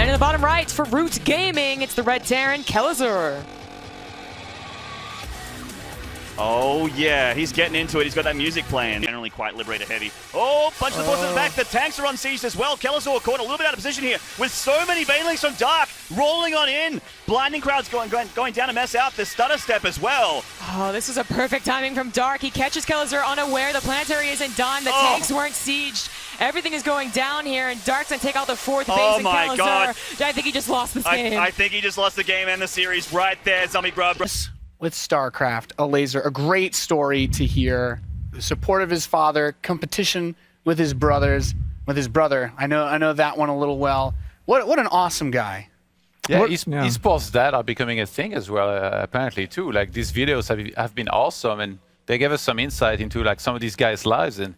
And in the bottom right for Root Gaming, it's the Red Terran, Kelazhur. Oh yeah, he's getting into it. He's got that music playing. Generally quite Liberator heavy. Oh, punch the board to the back. The tanks are on siege as well. Kelazhur caught a little bit out of position here with so many Banelings from Dark rolling on in. Blinding crowds going down to mess out the stutter step as well. Oh, this is a perfect timing from Dark. He catches Kelazhur unaware. The planetary isn't done. The tanks weren't sieged. Everything is going down here, and Dark's gonna take out the fourth base. Oh in my Kelazhur. God. I think he just lost this game. I think he just lost the game and the series right there, Zombie Grub. With StarCraft, a laser, a great story to hear. The support of his father, competition with his brothers, with his brother. I know that one a little well. What an awesome guy. Yeah, eSports that are becoming a thing as well, apparently too. Like these videos have been awesome, and they gave us some insight into like some of these guys' lives. And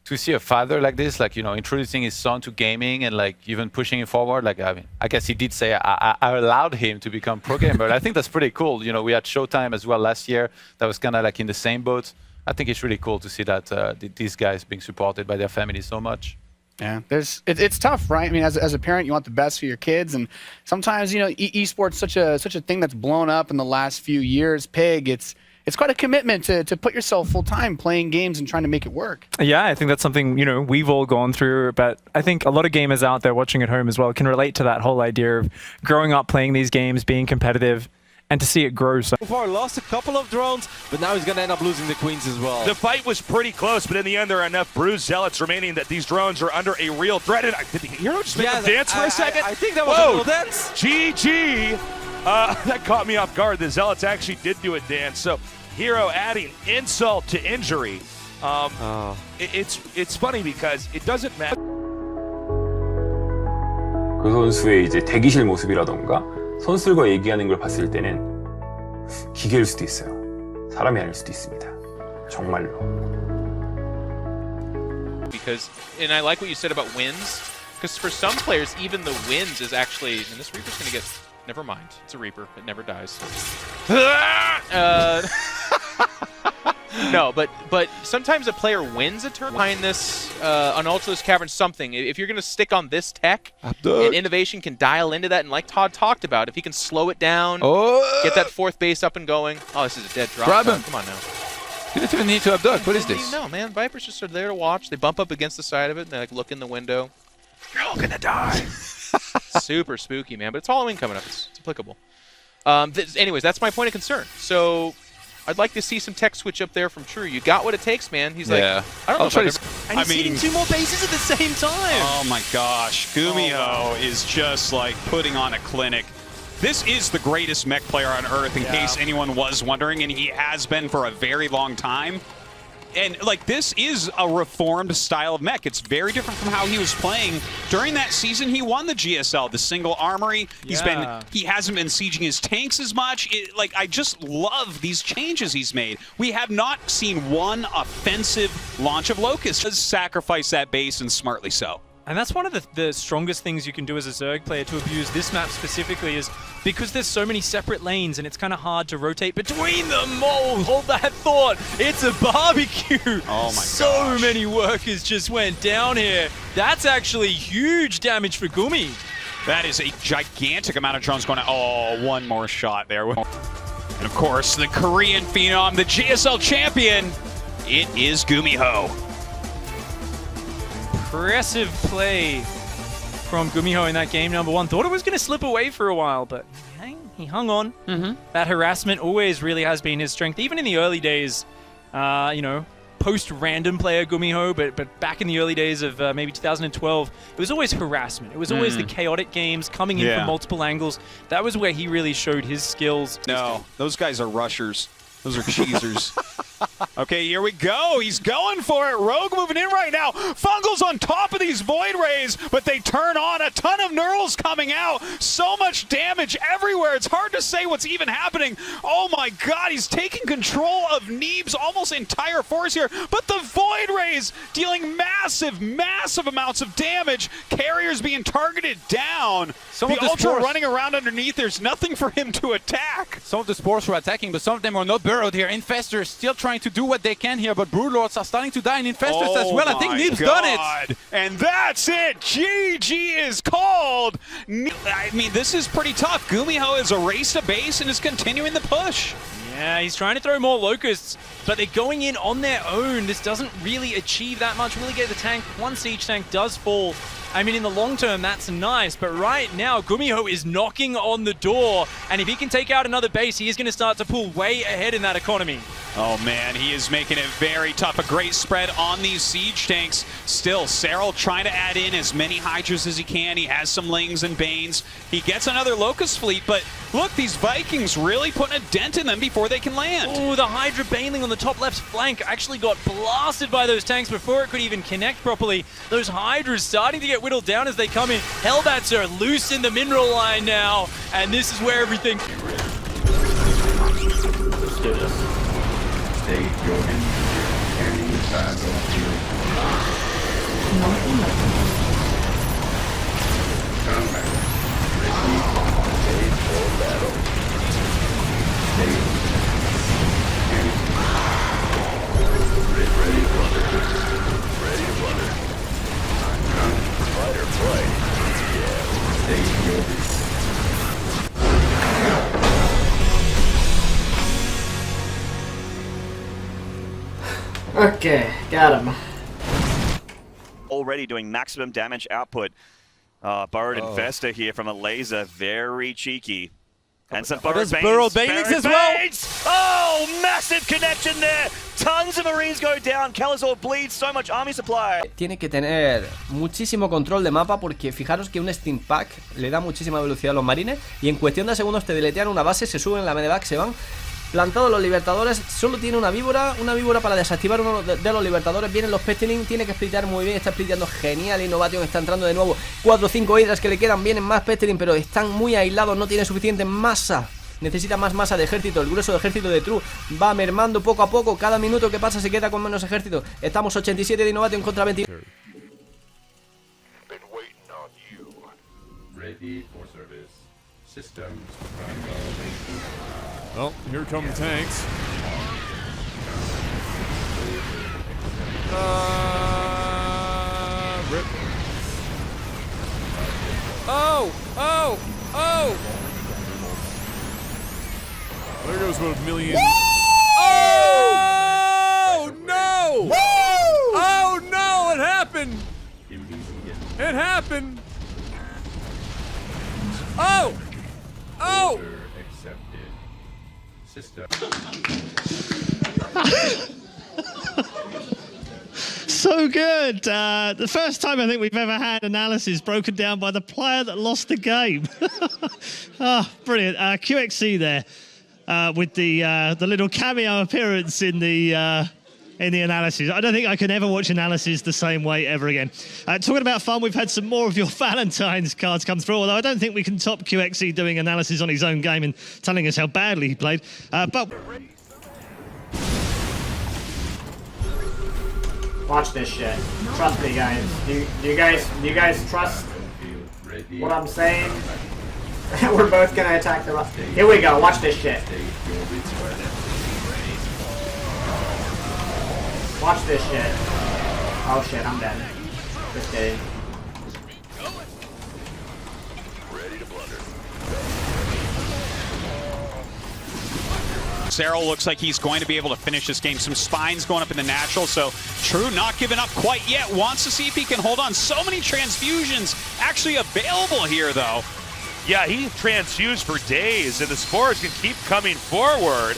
to see a father like this, like, you know, introducing his son to gaming and like even pushing him forward, like, I mean, I guess he did say I allowed him to become pro gamer. But I think that's pretty cool. You know, we had Showtime as well last year that was kind of like in the same boat. I think it's really cool to see that these guys being supported by their families so much. Yeah, it's tough, right? I mean, as a parent, you want the best for your kids, and sometimes, you know, esports such a thing that's blown up in the last few years. Pig, it's quite a commitment to put yourself full time playing games and trying to make it work. Yeah, I think that's something, you know, we've all gone through, but I think a lot of gamers out there watching at home as well can relate to that whole idea of growing up playing these games, being competitive, and to see it grow. So far lost a couple of drones, but now he's going to end up losing the queens as well. The fight was pretty close, but in the end there are enough bruised Zealots remaining that these drones are under a real threat. And did the hero just make them dance for a second? I think that was a little dance. GG! That caught me off guard. The Zealots actually did do a dance. So Hero adding insult to injury. It's funny because it doesn't matter. 그 선수의 이제 대기실 모습이라던가 선수들과 얘기하는 걸 봤을 때는 기계일 수도 있어요. 사람이 아닐 수도 있습니다. 정말로. Because, and I like what you said about wins, because for some players, even the wins is actually, and this Reaper's gonna get, never mind, it's a Reaper, it never dies. No, but sometimes a player wins a turn behind this Untitled Cavern something. If you're going to stick on this tech, and Innovation can dial into that, and like Todd talked about, if he can slow it down, get that fourth base up and going. Oh, this is a dead drop. Grab him. Come on now. You didn't even need to abduct. What is this? No, man. Vipers just are there to watch. They bump up against the side of it, and they like look in the window. You're all going to die. Super spooky, man. But it's Halloween coming up. It's applicable. Anyways, that's my point of concern. So I'd like to see some tech switch up there from True. You got what it takes, man. He's like, I don't know if and he's hitting two more bases at the same time. Oh my gosh. Gumiho is just like putting on a clinic. This is the greatest mech player on Earth, in case anyone was wondering, and he has been for a very long time. And like, this is a reformed style of mech. It's very different from how he was playing during that season. He won the GSL, the single armory. He hasn't been sieging his tanks as much. Like, I just love these changes he's made. We have not seen one offensive launch of Locust. Does sacrifice that base, and smartly so. And that's one of the strongest things you can do as a Zerg player to abuse this map specifically, is because there's so many separate lanes and it's kind of hard to rotate between them. Oh, hold that thought. It's a barbecue. Oh my So many workers just went down here. That's actually huge damage for Gumi. That is a gigantic amount of drones going to... Oh, one more shot there. And of course, the Korean phenom, the GSL champion, it is Gumiho. Impressive play from Gumiho in that game number one. Thought it was going to slip away for a while, but he hung on. That harassment always really has been his strength, even in the early days, you know, post-random player Gumiho, but back in the early days of maybe 2012, it was always harassment. It was always the chaotic games coming in from multiple angles. That was where he really showed his skills. No, those guys are rushers. Those are cheesers. Okay, here we go. He's going for it. Rogue moving in right now. Fungal's on top of these Void Rays, but they turn on. A ton of Neurals coming out. So much damage everywhere. It's hard to say what's even happening. Oh my god, he's taking control of Neeb's almost entire force here. But the Void Rays dealing massive, massive amounts of damage. Carriers being targeted down. The Ultra running around underneath. There's nothing for him to attack. Some of the spores were attacking, but some of them were not burrowed here. Infestors still trying to do what they can here, but Broodlords are starting to die in Infestors as well. I think Neeb's done it. And that's it. GG is called. I mean, this is pretty tough. Gumiho has erased a base and is continuing the push. Yeah, he's trying to throw more Locusts, but they're going in on their own. This doesn't really achieve that much. Will he get the tank? One siege tank does fall. I mean, in the long term, that's nice, but right now, Gumiho is knocking on the door, and if he can take out another base, he is going to start to pull way ahead in that economy. Oh man, he is making it very tough. A great spread on these siege tanks. Still, Serral trying to add in as many Hydras as he can. He has some Lings and Banes. He gets another Locust fleet, but look, these Vikings really putting a dent in them before they can land. Oh, the Hydra Baneling on the top left flank actually got blasted by those tanks before it could even connect properly. Those Hydras starting to get whittled down as they come in. Hellbats are loose in the mineral line now, and this is where everything... Okay, got him. Already doing maximum damage output. Burrowed Infestor here from a laser, very cheeky. And some Burrowed Banelings as well. Oh, massive connection there. Tons of Marines go down. Kelazhur bleeds so much army supply. Tiene que tener muchísimo control de mapa porque fijaros que un Steam Pack le da muchísima velocidad a los marines y en cuestión de segundos te deletean una base, se suben la medevac, se van plantados los libertadores. Solo tiene una víbora para desactivar uno de los libertadores. Vienen los Petilin, tiene que splitar muy bien, está spliteando genial. Innovation está entrando de nuevo. 4 o 5 hidras que le quedan, vienen más Petilin, pero están muy aislados, no tiene suficiente masa. Necesita más masa de ejército. El grueso de ejército de True va mermando poco a poco. Cada minuto que pasa se queda con menos ejército. Estamos 87 de Innovation contra 20. Well, here come the tanks. Rip. Oh! Oh! Oh! There goes about a million. Oh! No! Woo! Oh no! It happened! It happened! Oh! Oh! So good. The first time I think we've ever had analysis broken down by the player that lost the game. Oh, brilliant. QXC there with the little cameo appearance in the analysis. I don't think I can ever watch analysis the same way ever again. Talking about fun, we've had some more of your Valentine's cards come through, although I don't think we can top QXC doing analysis on his own game and telling us how badly he played. But Watch this shit. Trust me, guys. Do you guys trust what I'm saying? We're both gonna attack the... Here we go. Watch this shit. Watch this shit. Oh shit, I'm dead. Just kidding. Serral looks like he's going to be able to finish this game. Some spines going up in the natural, so True not giving up quite yet. Wants to see if he can hold on. So many transfusions actually available here, though. Yeah, he transfused for days, and the spores can keep coming forward.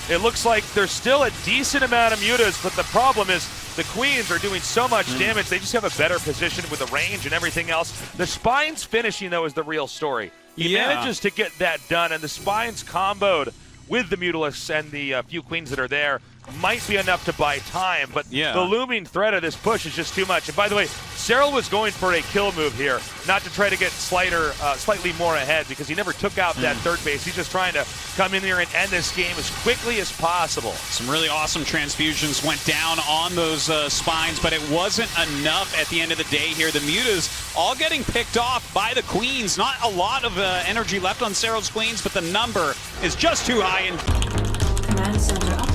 It looks like there's still a decent amount of mutas, but the problem is the Queens are doing so much damage, they just have a better position with the range and everything else. The Spines finishing, though, is the real story. He manages to get that done, and the Spines comboed with the Mutalisks and the few Queens that are there might be enough to buy time, but the looming threat of this push is just too much. And by the way, Serral was going for a kill move here, not to try to get slightly more ahead, because he never took out that third base. He's just trying to come in there and end this game as quickly as possible. Some really awesome transfusions went down on those spines, but it wasn't enough at the end of the day here. The Mutas all getting picked off by the Queens. Not a lot of energy left on Serral's Queens, but the number is just too high. Command center